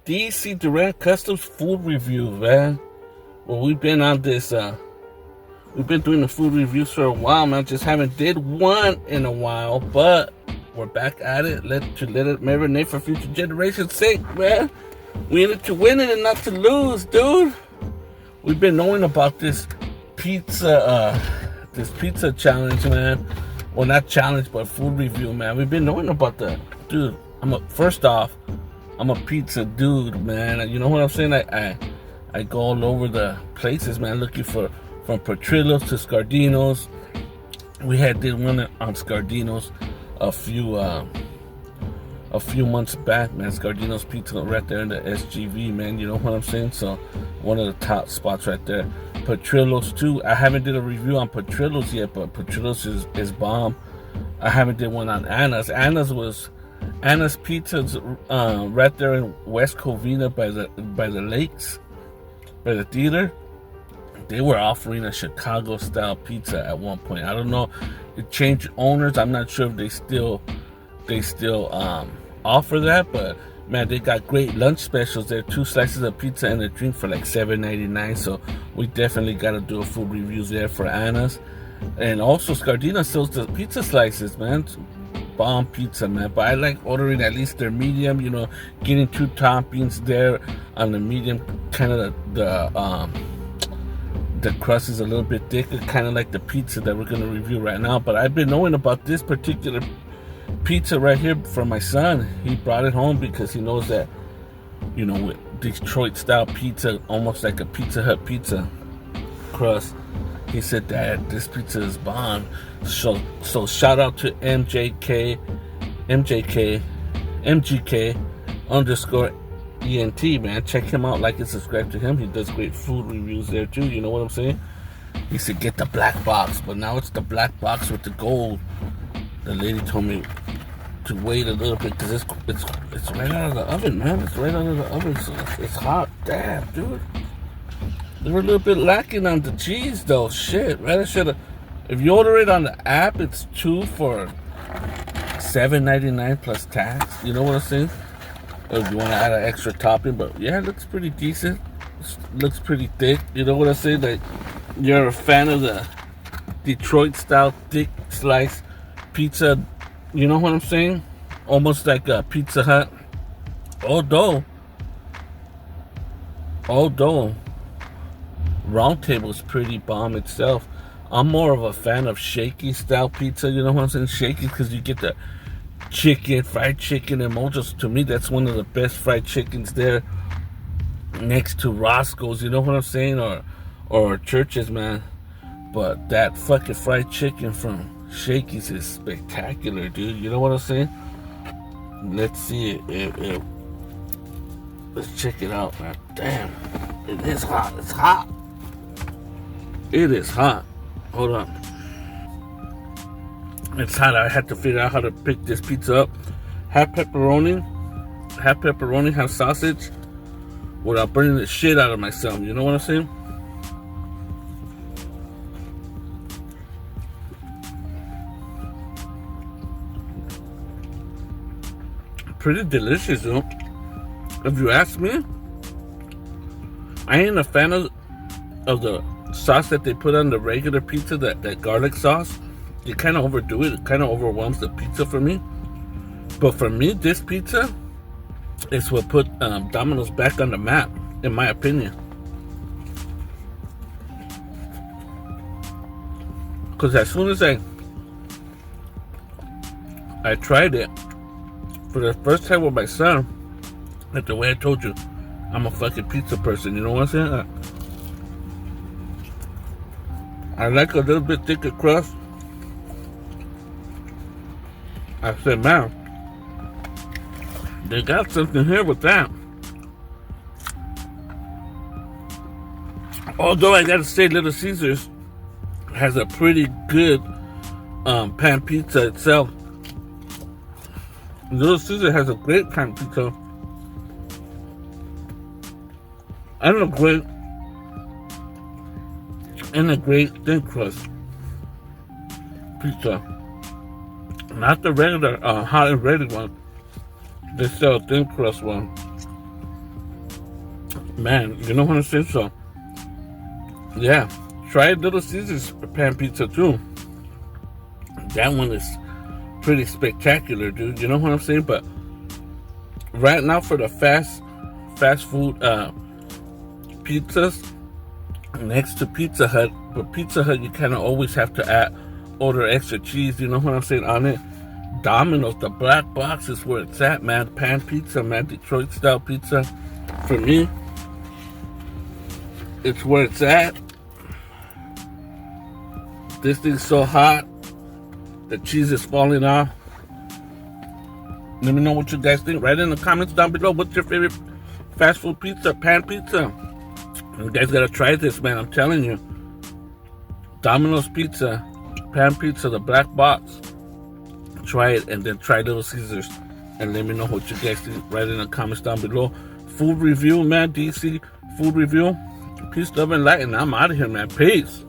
DC Duran Customz food review, man. Well, we've been on this, we've been doing the food reviews for a while, man. Just haven't did one in a while, but we're back at it. Let it marinate for future generations' sake, man. We in it to win it and not to lose, dude. We've been knowing about this pizza challenge, man. Well, not challenge, but food review, man. We've been knowing about that, dude. First off, I'm a pizza dude, man. You know what I'm saying? I go all over the places, man, looking for from Petrillo's to Scardino's. We did one on Scardino's a few months back, man. Scardino's Pizza right there in the SGV, man. You know what I'm saying? So one of the top spots right there. Petrillo's too. I haven't did a review on Petrillo's yet, but Petrillo's is bomb. I haven't did one on Anna's. Anna's Pizza's right there in West Covina by the lakes, by the theater. They were offering a Chicago style pizza at one point. I don't know, it changed owners. I'm not sure if they still offer that, but man, they got great lunch specials there. 2 slices of pizza and a drink for like $7.99. So we definitely got to do a food reviews there for Anna's. And also Scardino sells the pizza slices, man. Bomb pizza, man. But I like ordering at least their medium, you know, getting 2 toppings there on the medium. Kind of the crust is a little bit thicker, kind of like the pizza that we're going to review right now. But I've been knowing about this particular pizza right here from my son. He brought it home because he knows that, you know, with Detroit style pizza, almost like a Pizza Hut pizza crust, he said that this pizza is bomb. So shout out to MGK _ ENT, man. Check him out, like and subscribe to him. He does great food reviews there too, you know what I'm saying? He said get the black box, but now it's the black box with the gold. The lady told me to wait a little bit because it's right out of the oven, man. It's right out of the oven, so it's hot. Damn, dude. They were a little bit lacking on the cheese though. Shit, right? I should have. If you order it on the app, it's 2 for $7.99 plus tax. You know what I'm saying? Or if you want to add an extra topping, but yeah, it looks pretty decent. It looks pretty thick. You know what I'm saying? Like you're a fan of the Detroit style thick slice pizza. You know what I'm saying? Almost like a Pizza Hut. Although Round Table is pretty bomb itself. I'm more of a fan of shaky style pizza. You know what I'm saying? Shaky because you get the chicken, fried chicken, and Mojo's. To me, that's one of the best fried chickens there, next to Roscoe's. You know what I'm saying? Or Church's, man. But that fucking fried chicken from Shakey's is spectacular, dude. You know what I'm saying? Let's see it. Let's check it out, man. Damn, it is hot. It's hot. It is hot. Hold on. It's hot. I had to figure out how to pick this pizza up. Half pepperoni, half sausage, without burning the shit out of myself. You know what I'm saying? Pretty delicious, though. If you ask me, I ain't a fan of the sauce that they put on the regular pizza, that garlic sauce. You kind of overdo it. It kind of overwhelms the pizza for me. But for me, this pizza is what put Domino's back on the map, in my opinion. Because as soon as I tried it for the first time with my son, like the way I told you, I'm a fucking pizza person. You know what I'm saying? I like a little bit thicker crust. I said, man, they got something here with that. Although I gotta say, Little Caesars has a pretty good pan pizza itself. Little Caesar has a great pan pizza. And a great thin crust pizza. Not the regular hot and ready one. They sell a thin crust one. Man, you know what I'm saying? So, yeah, try Little Caesars pan pizza too. That one is pretty spectacular, dude. You know what I'm saying? But right now for the fast food pizzas, next to Pizza Hut, but Pizza Hut you kind of always have to order extra cheese. You know what I'm saying on it? Domino's, the black box is where it's at, man. Pan pizza, man. Detroit style pizza. For me, it's where it's at. This thing's so hot. The cheese is falling off. Let me know what you guys think. Write in the comments down below. What's your favorite fast food pizza, pan pizza? You guys gotta try this, man. I'm telling you. Domino's pizza, pan pizza, the black box. Try it and then try Little Caesars. And let me know what you guys think. Write in the comments down below. Food review, man. DC food review. Peace, love, and light. And I'm out of here, man. Peace.